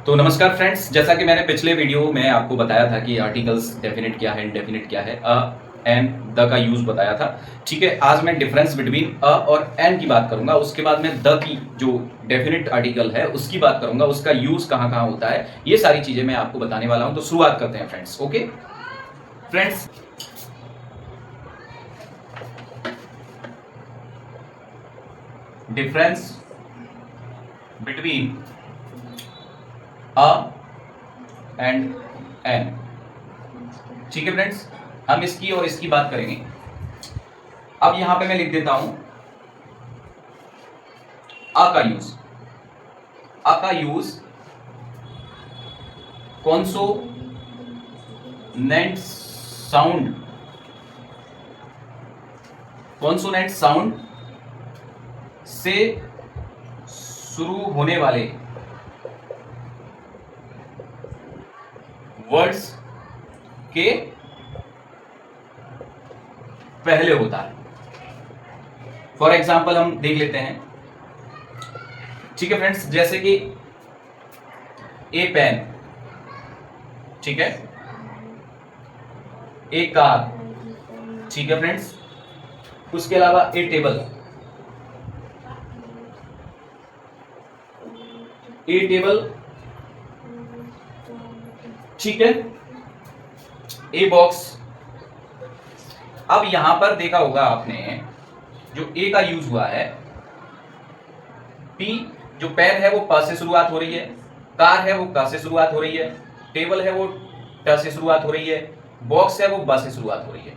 तो नमस्कार फ्रेंड्स, जैसा कि मैंने पिछले वीडियो में आपको बताया था कि आर्टिकल्स डेफिनेट क्या है, इंडेफिनिट क्या है, अ एन द का यूज बताया था। ठीक है, आज मैं डिफरेंस बिटवीन अ और एन की बात करूंगा। उसके बाद मैं द की जो डेफिनेट आर्टिकल है उसकी बात करूंगा, उसका यूज कहां कहां होता है, ये सारी चीजें मैं आपको बताने वाला हूं। तो शुरुआत करते हैं friends. Okay friends, difference between a and an. ठीक है फ्रेंड्स, हम इसकी और इसकी बात करेंगे। अब यहां पे मैं लिख देता हूं अ का यूज। अ का use consonant sound, consonant sound से शुरू होने वाले वर्ड्स के पहले होता है। फॉर एग्जाम्पल हम देख लेते हैं। ठीक है फ्रेंड्स, जैसे कि ए पेन, ठीक है, ए कार, ठीक है फ्रेंड्स, उसके अलावा ए टेबल, ए टेबल, ठीक है, ए बॉक्स। अब यहां पर देखा होगा आपने, जो ए का यूज हुआ है, पी जो पेन है वो प से शुरुआत हो रही है, कार है वो क से शुरुआत हो रही है, टेबल है वो ट से शुरुआत हो रही है, बॉक्स है वो ब से शुरुआत हो रही है।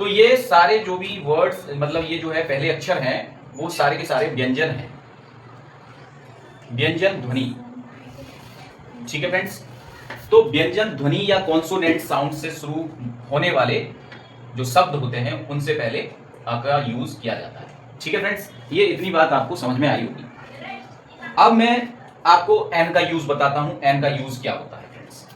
तो ये सारे जो भी वर्ड्स, मतलब ये जो है पहले अक्षर हैं, वो सारे के सारे व्यंजन हैं, व्यंजन ध्वनि। ठीक है फ्रेंड्स, तो व्यंजन ध्वनि या कॉन्सोनेंट साउंड से शुरू होने वाले जो शब्द होते हैं उनसे पहले अ का यूज किया जाता है। ठीक है फ्रेंड्स, ये इतनी बात आपको समझ में आई होगी। अब मैं आपको एन का यूज बताता हूं, एन का यूज क्या होता है फ्रेंड्स।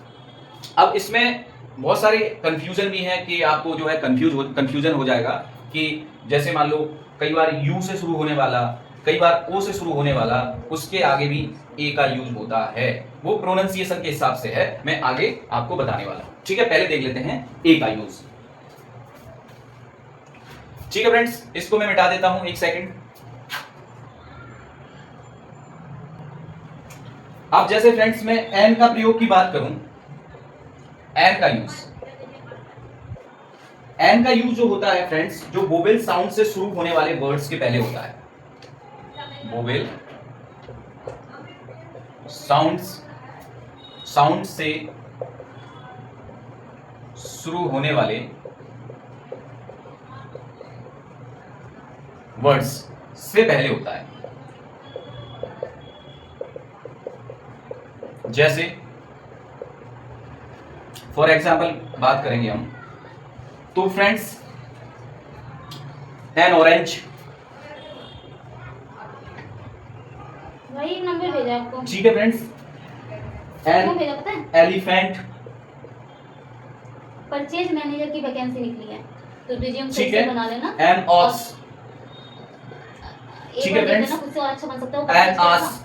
अब इसमें बहुत सारे कंफ्यूजन भी है कि आपको जो है कंफ्यूजन हो जाएगा कि जैसे मान लो कई बार यू से शुरू होने वाला, कई बार ओ से शुरू होने वाला, उसके आगे भी ए का यूज होता है। वो प्रोनाउंसिएशन के हिसाब से है, मैं आगे आपको बताने वाला हूं। ठीक है, पहले देख लेते हैं ए का यूज। ठीक है फ्रेंड्स, इसको मैं मिटा देता हूं, एक सेकंड। अब जैसे फ्रेंड्स मैं एन का प्रयोग की बात करूं, एन का यूज, एन का यूज जो होता है फ्रेंड्स, जो वोवेल साउंड से शुरू होने वाले वर्ड्स के पहले होता है। वोवेल साउंड से शुरू होने वाले वर्ड्स से पहले होता है। जैसे फॉर एग्जाम्पल बात करेंगे हम, तो फ्रेंड्स एन ऑरेंज, वही नंबर भेजा आपको। ठीक है फ्रेंड्स, एन भेजा पता है, एलिफेंट, परचेज मैनेजर की वैकेंसी निकली है, तो रिज्यूम ठीक से है, बना लेना। एन ऑस, ठीक है फ्रेंड्स, खुद से और अच्छा बन सकता हो एन आस।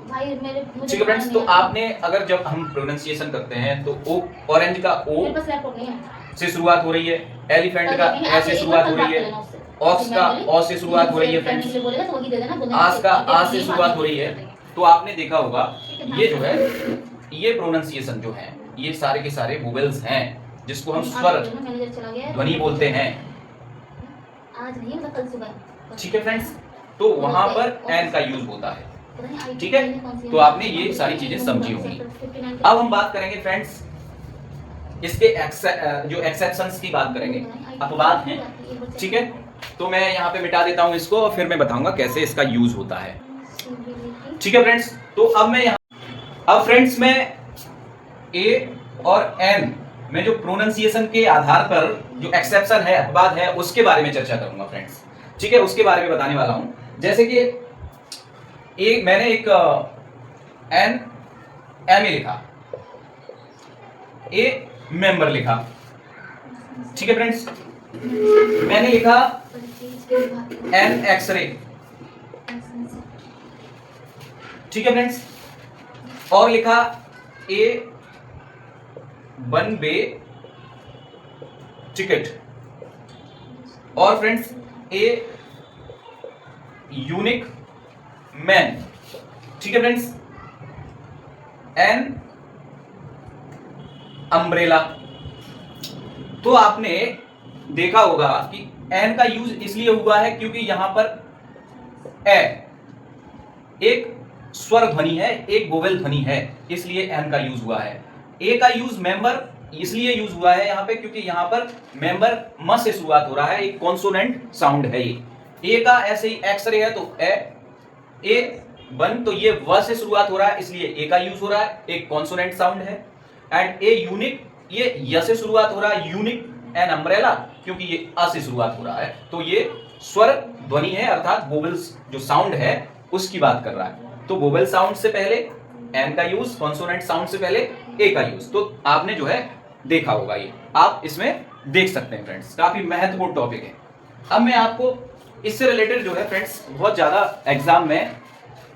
भाई मेरे मुझे ठीक है फ्रेंड्स, तो आपने अगर जब हम प्रोनाउंसिएशन करते हैं तो ओ, ऑरेंज का ओ मेरे पास लैपटॉप नहीं है से शुरुआत हो रही है, एलिफेंट का ए से शुरुआत हो रही है, ऑक्स का ऑ से शुरुआत हो रही है फ्रेंड्स, बोलेगा तो वही दे देना, आस का आ से शुरुआत हो रही है। तो आपने देखा होगा ये जो है, ये प्रोनाउंसिएशन जो है, ये सारे के सारे वोवेल्स हैं जिसको हम स्वर ध्वनि बोलते हैं। आज नहीं मतलब कल सुबह। ठीक है फ्रेंड्स, तो वहां पर एन का यूज होता है। ठीक है, तो आपने ये सारी चीजें समझी होंगी। अब हम बात करेंगे फ्रेंड्स इसके जो एक्सेप्शंस की बात करेंगे, अपवाद हैं। ठीक है, तो मैं यहाँ पे मिटा देता हूँ इसको और फिर मैं बताऊंगा कैसे इसका यूज होता है। ठीक है फ्रेंड्स, तो अब मैं यहाँ, अब फ्रेंड्स मैं ए और एन में जो प्रोनाउंसिएशन के आधार पर जो एक्सेप्शन है, अपवाद है, उसके बारे में चर्चा करूंगा फ्रेंड्स। ठीक है, उसके बारे में बताने वाला हूं। जैसे कि एक मैंने एक एन एम ए लिखा, ए मेंबर लिखा। ठीक है फ्रेंड्स, मैंने लिखा एन एक्सरे। ठीक है फ्रेंड्स, और लिखा ए वन वे टिकट, और फ्रेंड्स ए यूनिक मैन, ठीक है फ्रेंड्स, एन अम्ब्रेला। तो आपने देखा होगा कि एन का यूज इसलिए हुआ है क्योंकि यहां पर ए एक स्वर ध्वनि है, एक वोवेल ध्वनि है, इसलिए एन का यूज हुआ है। ए का यूज मेंबर इसलिए यूज हुआ है यहां पे क्योंकि यहां पर मेंबर म से शुरुआत हो रहा है, एक कॉन्सोनेंट साउंड है ये। ए का ऐसे ही एक्सरे है तो ए वन, तो ये व से शुरुआत हो रहा है इसलिए ए का यूज हो रहा है, एक कॉन्सोनेंट साउंड है। एंड ए यूनिक, ये य से शुरुआत हो रहा है, यूनिक एन अम्ब्रेला क्योंकि ये अ से शुरुआत हो रहा है, तो ये स्वर ध्वनि है अर्थात वोवेल्स जो साउंड है उसकी बात कर रहा है। तो वोवेल साउंड से पहले एन का यूज, कॉन्सोनेंट साउंड से पहले ए का यूज, तो आपने जो है देखा होगा, ये आप इसमें देख सकते हैं फ्रेंड्स, काफी महत्वपूर्ण टॉपिक है। अब मैं आपको इससे रिलेटेड जो है फ्रेंड्स बहुत ज्यादा एग्जाम में,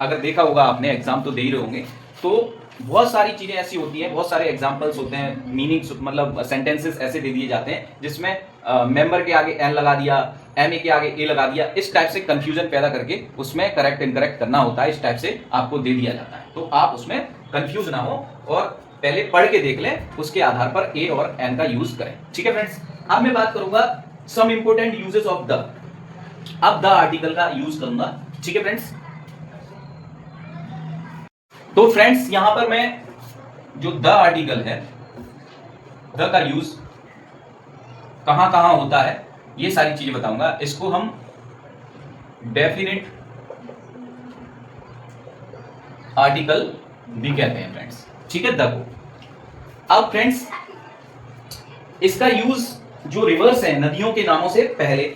अगर देखा होगा आपने, एग्जाम तो दे ही रहे होंगे, तो बहुत सारी चीजें ऐसी होती हैं, बहुत सारे एग्जांपल्स होते हैं, मीनिंग्स मतलब सेंटेंसेस ऐसे दे दिए जाते हैं जिसमें मेंबर के आगे एन लगा दिया, एमए के आगे ए लगा दिया, इस टाइप से कंफ्यूजन पैदा करके उसमें करेक्ट इनकरेक्ट करना होता है, इस टाइप से आपको दे दिया जाता है। तो आप उसमें कंफ्यूज ना हो और पहले पढ़ के देख लें, उसके आधार पर ए और एन का यूज करें, ठीक है फ्रेंड्स। अब मैं बात करूंगा सम इंपोर्टेंट यूजेस ऑफ द, अब द आर्टिकल का यूज करूंगा, ठीक है फ्रेंड्स। तो फ्रेंड्स यहां पर मैं जो द आर्टिकल है, द का यूज कहां कहां होता है ये सारी चीजें बताऊंगा। इसको हम डेफिनेट आर्टिकल भी कहते हैं फ्रेंड्स, ठीक है, द को। अब फ्रेंड्स इसका यूज जो रिवर्स है, नदियों के नामों से पहले,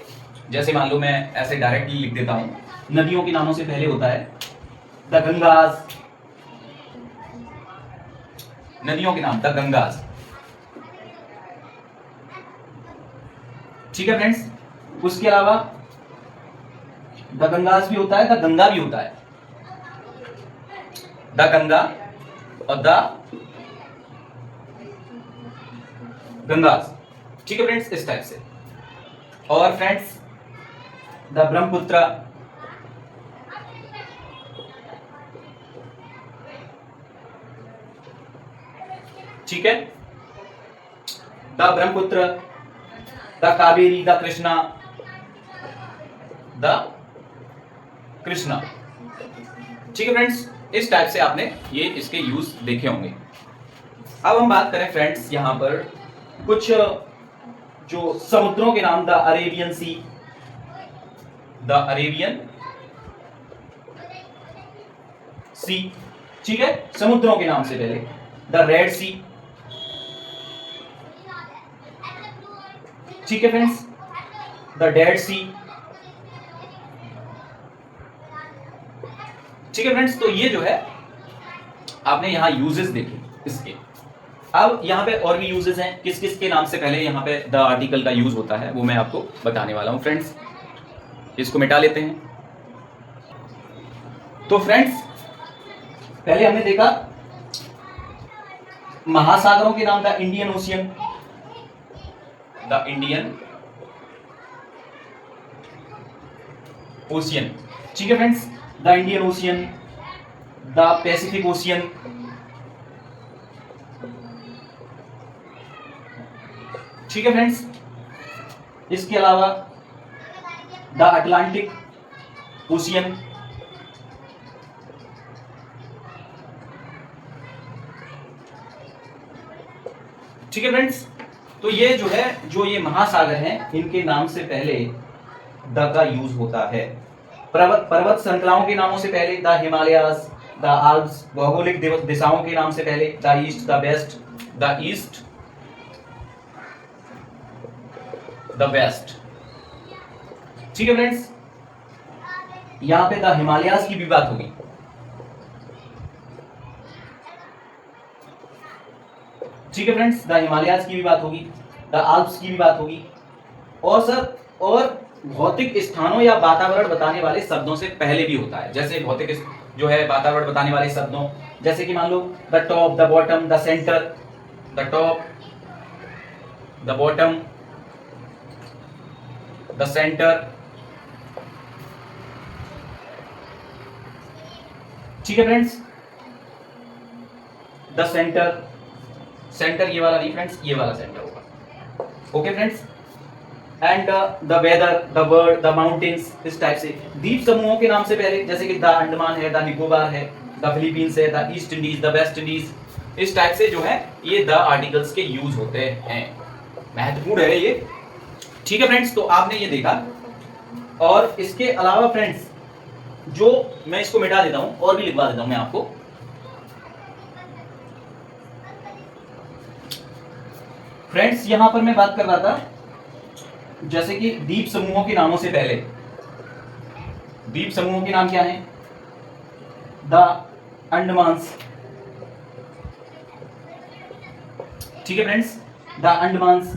जैसे मान लो मैं ऐसे डायरेक्टली लिख देता हूं, नदियों के नामों से पहले होता है द गंगाज, नदियों के नाम द गंगाज, ठीक है फ्रेंड्स। उसके अलावा द गंगाज भी होता है, द गंगा भी होता है, द गंगा और द गंगाज, ठीक है फ्रेंड्स, इस टाइप से। और फ्रेंड्स द ब्रह्मपुत्र, ठीक है, the Brahmaputra, the Kaveri, the Krishna, the Krishna, ठीक है फ्रेंड्स, इस टाइप से आपने ये इसके यूज देखे होंगे। अब हम बात करें फ्रेंड्स यहां पर कुछ जो समुद्रों के नाम, the Arabian sea, the Arabian sea, ठीक है, समुद्रों के नाम से पहले द रेड सी, ठीक है फ्रेंड्स, द डेड सी, ठीक है फ्रेंड्स। तो ये जो है आपने यहां यूजेस देखे इसके। अब यहां पे और भी यूजेस हैं, किस किस के नाम से पहले यहां पे द आर्टिकल का यूज होता है वो मैं आपको बताने वाला हूं फ्रेंड्स। इसको मिटा लेते हैं। तो फ्रेंड्स पहले हमने देखा महासागरों के नाम, the Indian ocean, the Indian ocean, ठीक है friends, the Indian ocean, the Pacific ocean, ठीक है फ्रेंड्स। इसके अलावा द अटलांटिक ओशियन, ठीक है फ्रेंड्स। तो ये जो है, जो ये महासागर हैं, इनके नाम से पहले द का यूज होता है। पर्वत श्रृंखलाओं के नामों से पहले द हिमालयास, द आल्प्स, भौगोलिक दिशाओं के नाम से पहले the east, the west, the east, the west, ठीक है फ्रेंड्स। यहां पे द हिमालयास की भी बात होगी, ठीक है फ्रेंड्स, द हिमालयास की भी बात होगी, द आल्प्स की भी बात होगी, और सर और भौतिक स्थानों या वातावरण बताने वाले शब्दों से पहले भी होता है। जैसे भौतिक जो है वातावरण बताने वाले शब्दों, जैसे कि मान लो the top, the bottom, the centre, the top, the bottom, the centre. ठीक है फ्रेंड्स, द सेंटर, सेंटर ये वाला नहीं फ्रेंड्स, ये वाला सेंटर होगा। Okay friends, and the weather, the word, the mountains, इस टाइप से द्वीप समूहों के नाम से पहले, जैसे कि द अंडमान है, द निकोबार है, द फिलीपींस है, the East Indies, the West Indies, इस टाइप से जो है ये द आर्टिकल्स के यूज होते हैं। महत्वपूर्ण है ये। ठीक है फ्रेंड्स, तो आपने ये देखा। और इसके अलावा फ्रेंड्स, जो मैं इसको मिटा देता हूं और भी लिखवा देता हूं मैं आपको। फ्रेंड्स यहां पर मैं बात कर रहा था जैसे कि द्वीप समूहों के नामों से पहले, द्वीप समूहों के नाम क्या हैं? द अंडमान्स, ठीक है फ्रेंड्स, द अंडमान्स,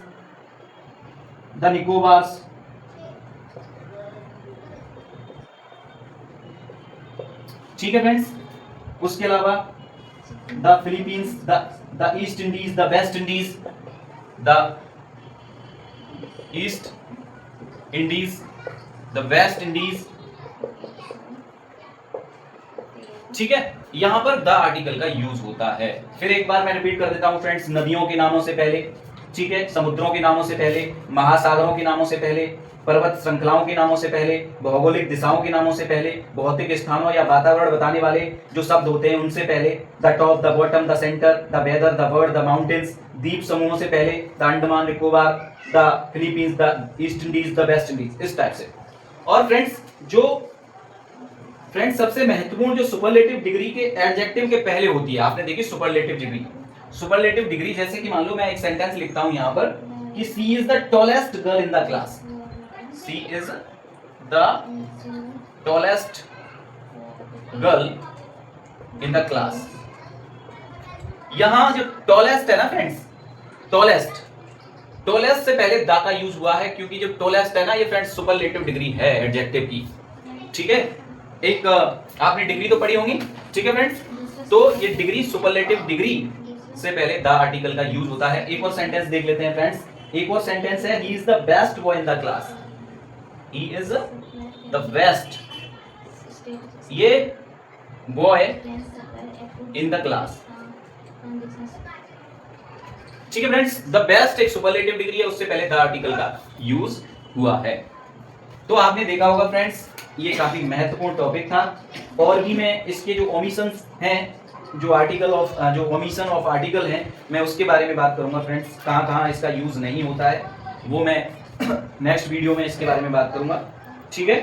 द निकोबार्स, ठीक है फ्रेंड्स। उसके अलावा the Philippines, the East Indies, the West Indies, the East Indies, the West Indies, ठीक है। यहां पर द आर्टिकल का यूज होता है। फिर एक बार मैं रिपीट कर देता हूं फ्रेंड्स, नदियों के नामों से पहले, ठीक है, समुद्रों के नामों से पहले, महासागरों के नामों से पहले, पर्वत श्रृंखलाओं के नामों से पहले, भौगोलिक दिशाओं के नामों से पहले, भौतिक स्थानों या वातावरण बताने वाले जो शब्द होते हैं उनसे पहले, the top, the bottom, the centre, the weather, the word, the mountains, द्वीप समूहों से पहले, the Andaman Nicobar, the Philippines, the East Indies, the West Indies, इस टाइप से। और फ्रेंड्स सबसे महत्वपूर्ण जो सुपरलेटिव डिग्री के एडजेक्टिव के पहले होती है, आपने देखी सुपरलेटिव डिग्री। सुपरलेटिव डिग्री जैसे कि मान लो मैं एक सेंटेंस लिखता हूं यहां पर कि she is the tallest girl in the class, she is the tallest girl in the class. यहां जो टॉलेस्ट है ना फ्रेंड्स, टॉलेस्ट, टॉलेस्ट से पहले द का यूज हुआ है, क्योंकि जो टॉलेस्ट है ना ये फ्रेंड्स सुपरलेटिव डिग्री है एडजेक्टिव की। ठीक है, एक आपने डिग्री तो पढ़ी होंगी, ठीक है फ्रेंड्स। तो ये डिग्री, सुपरलेटिव डिग्री से पहले द आर्टिकल का यूज होता है। एक और सेंटेंस देख लेते हैं फ्रेंड्स, एक और सेंटेंस है, he is the best boy in the class, he is the best, ये बॉय इन द क्लास, ठीक है फ्रेंड्स। द बेस्ट एक सुपरलेटिव डिग्री है, उससे पहले द आर्टिकल का यूज हुआ है। तो आपने देखा होगा फ्रेंड्स, ये काफी महत्वपूर्ण टॉपिक था। और भी मैं इसके जो ओमिशंस हैं, जो आर्टिकल ऑफ, जो ओमिशन ऑफ आर्टिकल हैं, मैं उसके बारे में बात करूंगा फ्रेंड्स, कहां कहां इसका यूज नहीं होता है, वो मैं नेक्स्ट वीडियो में इसके बारे में बात करूंगा। ठीक है,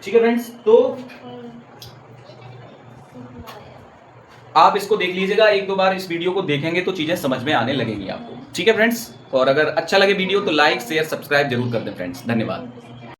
ठीक है फ्रेंड्स। तो आप इसको देख लीजिएगा, एक दो बार इस वीडियो को देखेंगे तो चीजें समझ में आने लगेंगी आपको। ठीक है फ्रेंड्स, और अगर अच्छा लगे वीडियो तो लाइक शेयर सब्सक्राइब जरूर कर दें फ्रेंड्स। धन्यवाद।